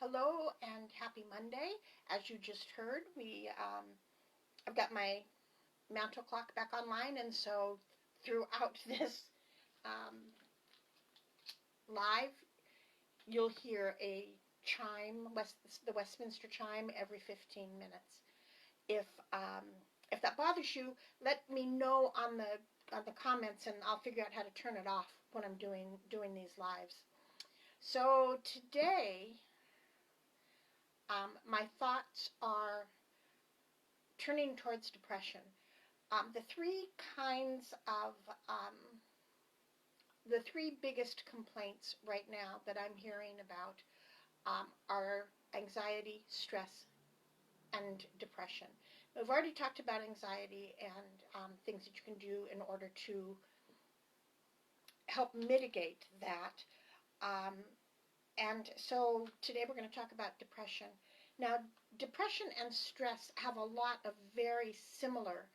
Hello and happy Monday. As you just heard, I've got my mantle clock back online, and so throughout this um, live, you'll hear a chime, the Westminster chime, every 15 minutes. If um, if that bothers you, let me know on the comments, and I'll figure out how to turn it off when I'm doing these lives. So today, my thoughts are turning towards depression. The three kinds of, the three biggest complaints right now that I'm hearing about are anxiety, stress, and depression. We've already talked about anxiety and things that you can do in order to help mitigate that. Um, and so today we're going to talk about depression. Now, depression and stress have a lot of very similar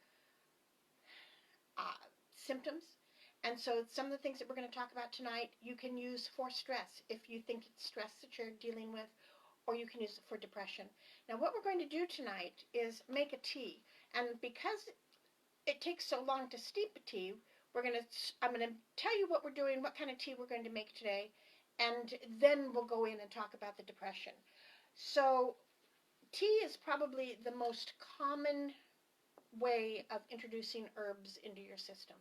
symptoms. And so some of the things that we're going to talk about tonight, you can use for stress if you think it's stress that you're dealing with, or you can use it for depression. Now, what we're going to do tonight is make a tea. And because it takes so long to steep a tea, I'm going to tell you what we're doing, what kind of tea we're going to make today, and then we'll go in and talk about the depression. So tea is probably the most common way of introducing herbs into your system.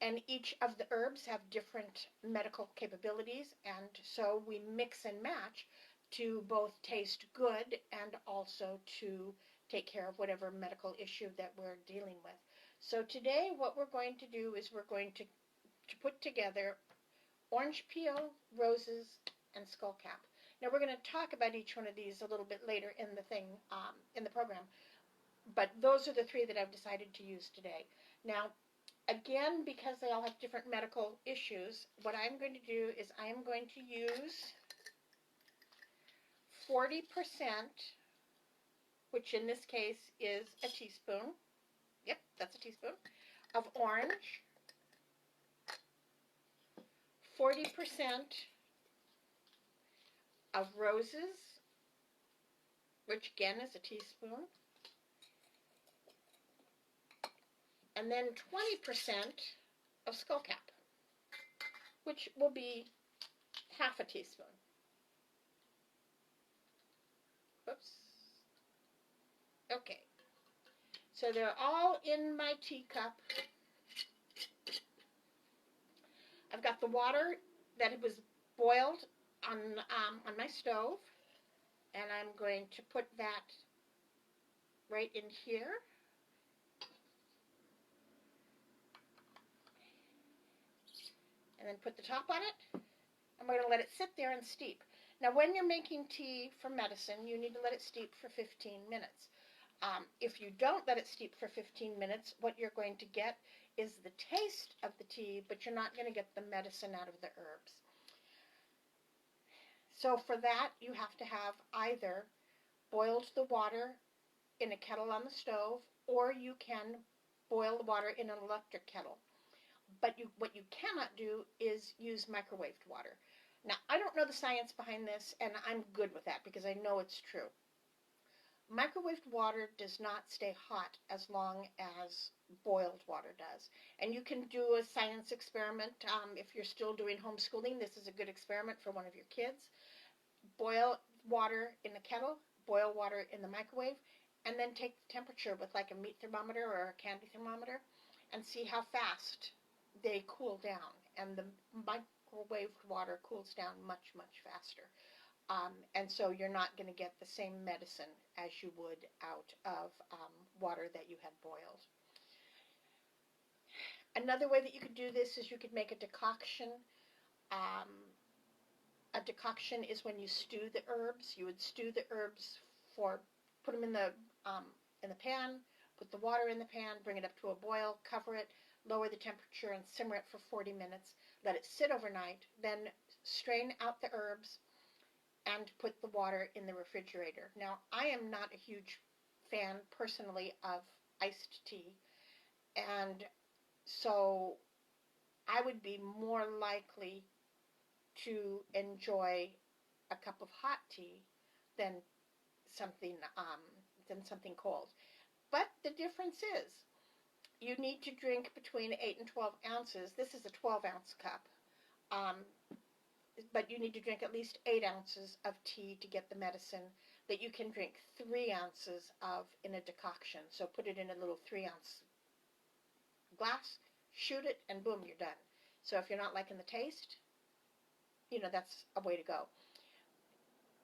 And each of the herbs have different medical capabilities, and so we mix and match to both taste good and also to take care of whatever medical issue that we're dealing with. So today what we're going to do is we're going to put together orange peel, roses, and skullcap. Now we're going to talk about each one of these a little bit later in the program, but those are the three that I've decided to use today. Now, again, because they all have different medical issues, what I'm going to do is I am going to use 40%, which in this case is a teaspoon. Yep, that's a teaspoon of orange, 40% of roses, which again is a teaspoon, and then 20% of skullcap, which will be half a teaspoon. Oops. Okay. So they're all in my teacup. I've got the water that was boiled on my stove, and I'm going to put that right in here. And then put the top on it. I'm going to let it sit there and steep. Now, when you're making tea for medicine, you need to let it steep for 15 minutes. If you don't let it steep for 15 minutes, what you're going to get is the taste of the tea, but you're not going to get the medicine out of the herbs. So for that, you have to have either boiled the water in a kettle on the stove, or you can boil the water in an electric kettle. But what you cannot do is use microwaved water. Now, I don't know the science behind this, and I'm good with that because I know it's true. Microwaved water does not stay hot as long as boiled water does. And you can do a science experiment. If you're still doing homeschooling, this is a good experiment for one of your kids. Boil water in the kettle, boil water in the microwave, and then take the temperature with like a meat thermometer or a candy thermometer and see how fast they cool down. And the microwaved water cools down much, much faster. And so you're not going to get the same medicine as you would out of water that you had boiled. Another way that you could do this is you could make a decoction. A decoction is when you stew the herbs. You would stew the herbs put them in the pan, put the water in the pan, bring it up to a boil, cover it, lower the temperature, and simmer it for 40 minutes. Let it sit overnight. Then strain out the herbs and put the water in the refrigerator. Now, I am not a huge fan personally of iced tea, and so I would be more likely to enjoy a cup of hot tea than something cold. But the difference is you need to drink between 8 and 12 ounces. This is a 12-ounce cup. Um, but you need to drink at least 8 ounces of tea to get the medicine that you can drink 3 ounces of in a decoction. So put it in a little 3-ounce glass, shoot it, and boom, you're done. So if you're not liking the taste, that's a way to go.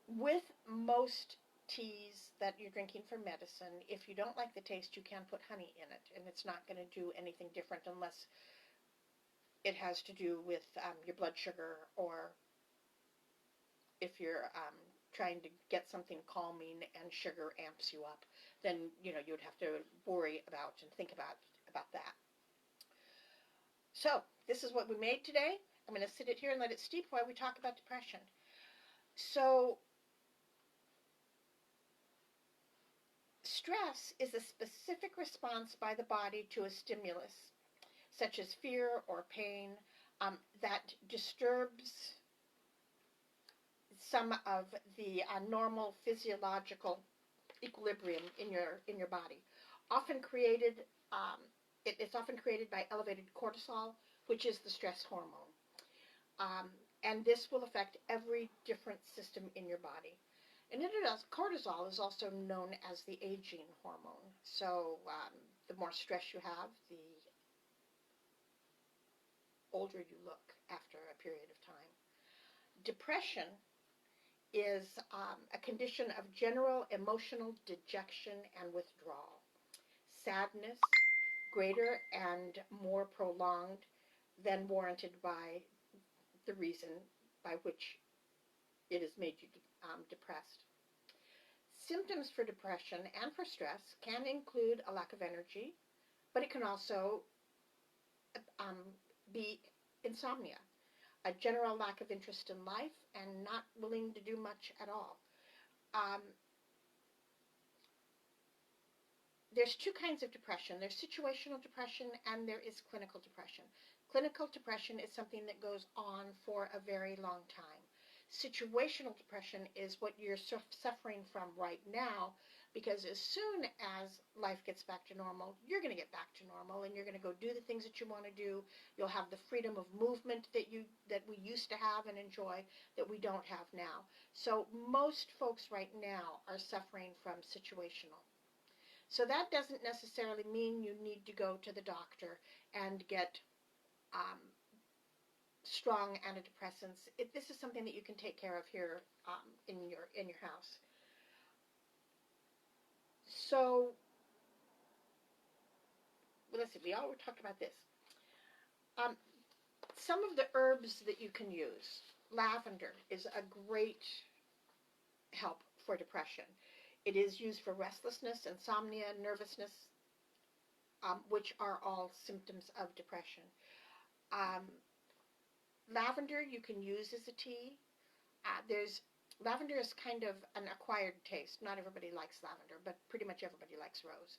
With most teas that you're drinking for medicine, if you don't like the taste, you can put honey in it, and it's not going to do anything different unless it has to do with your blood sugar, or if you're trying to get something calming and sugar amps you up, then you would have to worry about and think about that. So this is what we made today. I'm going to sit it here and let it steep while we talk about depression. So stress is a specific response by the body to a stimulus, such as fear or pain, that disturbs some of the normal physiological equilibrium in your body. It's often created by elevated cortisol, which is the stress hormone, and this will affect every different system in your body. And cortisol is also known as the aging hormone. So the more stress you have, the older you look after a period of time. Depression is a condition of general emotional dejection and withdrawal. Sadness, greater and more prolonged than warranted by the reason by which it has made you depressed. Symptoms for depression and for stress can include a lack of energy, but it can also be insomnia, a general lack of interest in life, and not willing to do much at all. There's two kinds of depression. There's situational depression and there is clinical depression. Clinical depression is something that goes on for a very long time. Situational depression is what you're suffering from right now, because as soon as life gets back to normal, you're going to get back to normal, and you're going to go do the things that you want to do. You'll have the freedom of movement that we used to have and enjoy that we don't have now. So most folks right now are suffering from situational. So that doesn't necessarily mean you need to go to the doctor and get strong antidepressants. This is something that you can take care of here in your house. So let's see. We already talked about this. Some of the herbs that you can use. Lavender is a great help for depression. It is used for restlessness, insomnia, nervousness, which are all symptoms of depression. Lavender you can use as a tea. Lavender is kind of an acquired taste. Not everybody likes lavender, but pretty much everybody likes rose.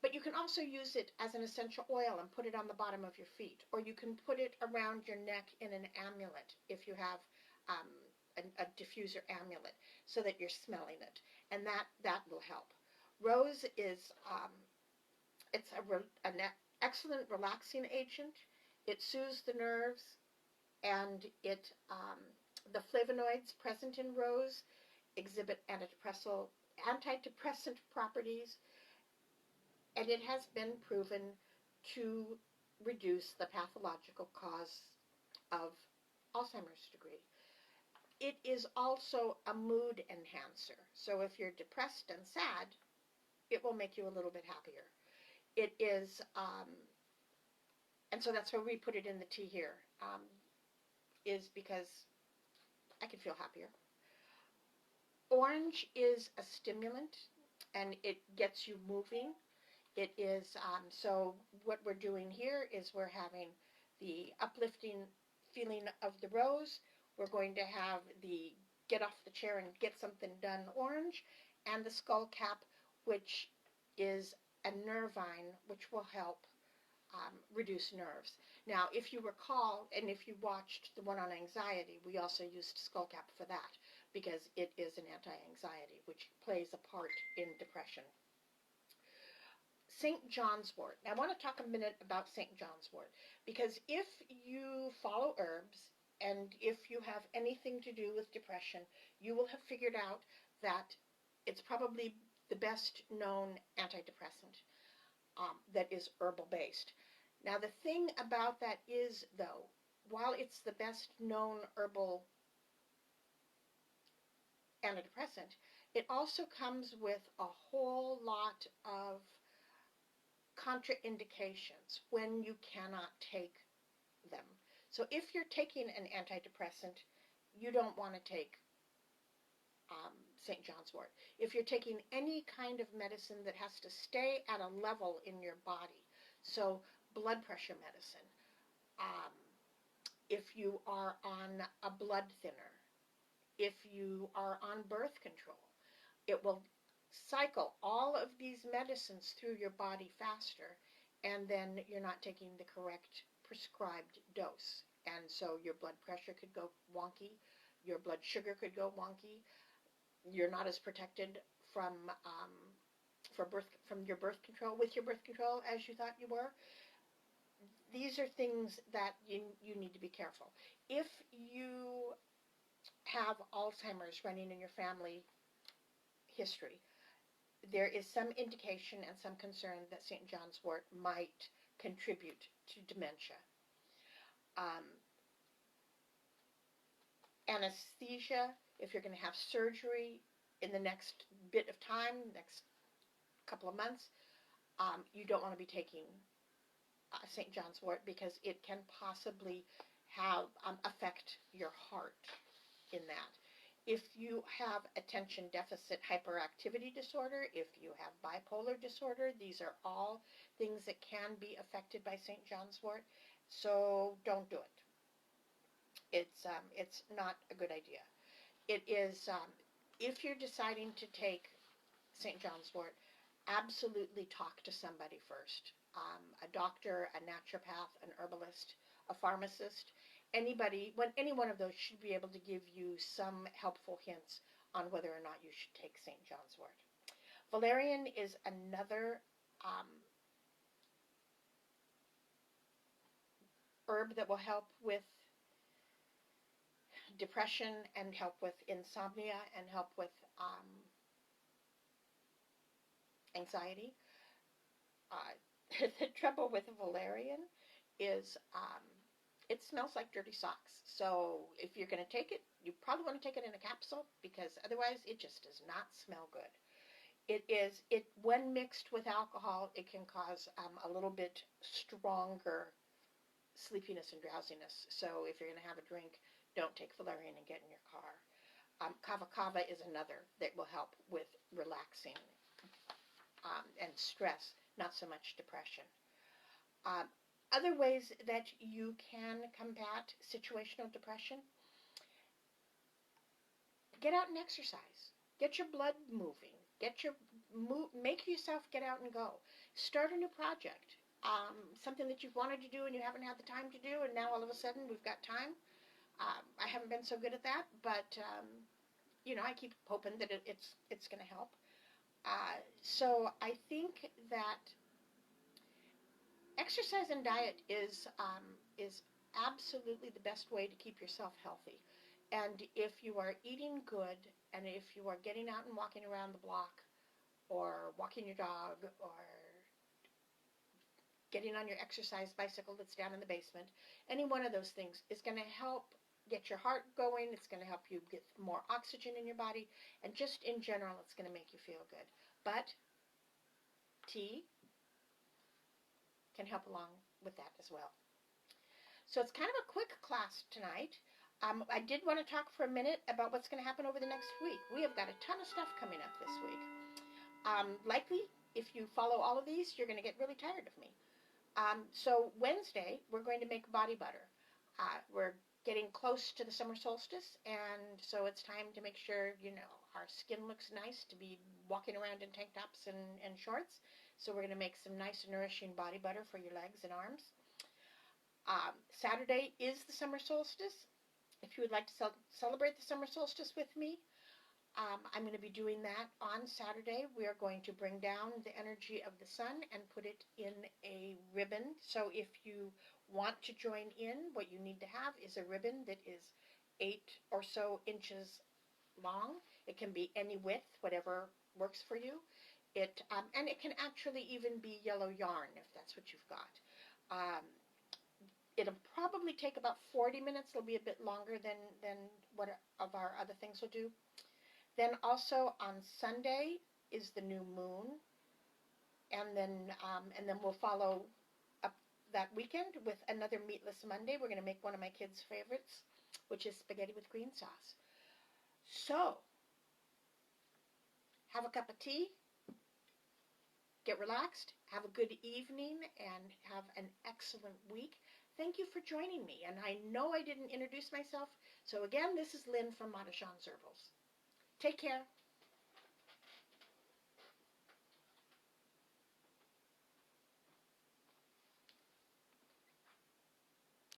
But you can also use it as an essential oil and put it on the bottom of your feet, or you can put it around your neck in an amulet if you have a diffuser amulet, so that you're smelling it, and that will help. Rose is an excellent relaxing agent. It soothes the nerves, and the flavonoids present in rose exhibit antidepressant properties, and it has been proven to reduce the pathological cause of Alzheimer's degree. It is also a mood enhancer. So if you're depressed and sad, it will make you a little bit happier. It is, and so that's why we put it in the tea here, is because I can feel happier. Orange is a stimulant, and it gets you moving. It is, so what we're doing here is we're having the uplifting feeling of the rose. We're going to have the get off the chair and get something done orange, and the skull cap, which is a nervine, which will help reduce nerves. Now, if you recall, and if you watched the one on anxiety, we also used skullcap for that because it is an anti-anxiety, which plays a part in depression. St. John's wort. Now, I want to talk a minute about St. John's wort because if you follow herbs and if you have anything to do with depression, you will have figured out that it's probably the best known antidepressant that is herbal based. Now, the thing about that is, though, while it's the best known herbal antidepressant, it also comes with a whole lot of contraindications when you cannot take them. So if you're taking an antidepressant, you don't want to take St. John's wort. If you're taking any kind of medicine that has to stay at a level in your body, so blood pressure medicine, if you are on a blood thinner, if you are on birth control, it will cycle all of these medicines through your body faster, and then you're not taking the correct prescribed dose. And so your blood pressure could go wonky, your blood sugar could go wonky, you're not as protected from your birth control as you thought you were. These are things that you need to be careful. If you have Alzheimer's running in your family history, there is some indication and some concern that St. John's wort might contribute to dementia. Anesthesia, if you're going to have surgery in the next bit of time, next couple of months, you don't want to be taking St. John's wort because it can possibly have affect your heart in that. If you have attention deficit hyperactivity disorder, if you have bipolar disorder, these are all things that can be affected by St. John's wort. So don't do it. It's not a good idea. It is, if you're deciding to take St. John's wort, absolutely talk to somebody first. A doctor, a naturopath, an herbalist, a pharmacist, anybody, any one of those should be able to give you some helpful hints on whether or not you should take St. John's wort. Valerian is another herb that will help with depression and help with insomnia and help with anxiety. The trouble with valerian is it smells like dirty socks. So if you're going to take it, you probably want to take it in a capsule because otherwise it just does not smell good. When mixed with alcohol, it can cause a little bit stronger sleepiness and drowsiness. So if you're going to have a drink, don't take valerian and get in your car. Kava kava is another that will help with relaxing and stress, not so much depression. Other ways that you can combat situational depression: get out and exercise. Get your blood moving. Make yourself get out and go. Start a new project. Something that you've wanted to do and you haven't had the time to do, and now all of a sudden we've got time. I haven't been so good at that, but I keep hoping that it's going to help. So I think that exercise and diet is absolutely the best way to keep yourself healthy. And if you are eating good, and if you are getting out and walking around the block, or walking your dog, or getting on your exercise bicycle that's down in the basement, any one of those things is going to help get your heart going. It's going to help you get more oxygen in your body, and just in general, it's going to make you feel good. But tea can help along with that as well. So it's kind of a quick class tonight. I did want to talk for a minute about what's going to happen over the next week. We have got a ton of stuff coming up this week. Likely, if you follow all of these, you're going to get really tired of me. So Wednesday, we're going to make body butter. We're getting close to the summer solstice, and so it's time to make sure, our skin looks nice to be walking around in tank tops and shorts. So we're going to make some nice nourishing body butter for your legs and arms. Saturday is the summer solstice. If you would like to celebrate the summer solstice with me, I'm going to be doing that on Saturday. We are going to bring down the energy of the sun and put it in a ribbon. So if you want to join in, what you need to have is a ribbon that is 8 or so inches long. It can be any width, whatever works for you. And it can actually even be yellow yarn if that's what you've got. It'll probably take about 40 minutes. It'll be a bit longer than what of our other things will do. Then also on Sunday is the new moon, and then we'll follow up that weekend with another meatless Monday. We're going to make one of my kids' favorites, which is spaghetti with green sauce. So, have a cup of tea, get relaxed, have a good evening, and have an excellent week. Thank you for joining me, and I know I didn't introduce myself, so again, this is Lynn from Madashan Herbals. Take care.